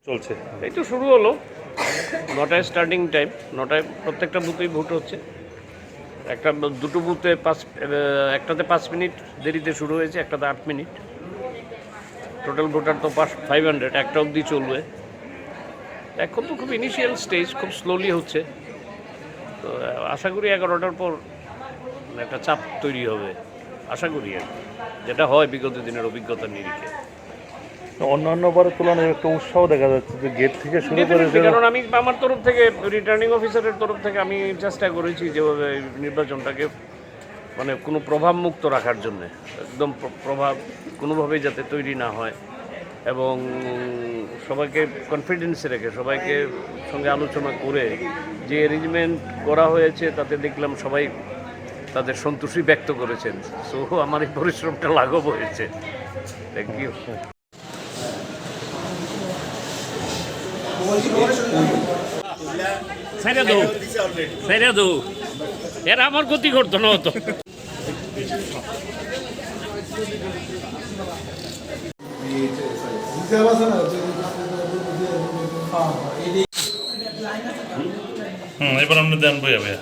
চলছে। এই তো শুরু হলো, 9টায় স্টার্টিং টাইম, 9টায় প্রত্যেকটা বুথেই ভোট হচ্ছে। দুটো বুথে একটাতে 5 মিনিট দেরিতে শুরু হয়েছে, একটাতে 8 মিনিট। টোটাল ভোটার তো 500, একটা অবধি চলবে। এখন তো খুব ইনিশিয়াল স্টেজ, খুব স্লোলি হচ্ছে। তো আশা করি 11টার পর একটা চাপ তৈরি হবে, আশা করি আর কি, যেটা হয় বিগত দিনের অভিজ্ঞতার নিরিখে। অন্যান্য বারের তুলনায় একটা উৎসাহ দেখা যাচ্ছে যে গেট থেকে শুরু করে Definitely, কারণ আমি আমার তরফ থেকে, রিটার্নিং অফিসারের তরফ থেকে আমি চেষ্টা করেছি যেভাবে নির্বাচনটাকে মানে কোনো প্রভাব মুক্ত রাখার জন্য, একদম প্রভাব কোনোভাবেই যাতে তৈরি না হয়, এবং সবাইকে কনফিডেন্সে রেখে, সবাইকে সঙ্গে আলোচনা করে যে অ্যারেঞ্জমেন্ট করা হয়েছে তাতে দেখলাম সবাই তাদের সন্তুষ্টি ব্যক্ত করেছেন। সো আমার এই পরিশ্রমটা লাঘব হয়েছে। Thank you. ছেড়ে দো, এরা আমার গতি করতো না হতো। এবার আমরা দেন বই হবে।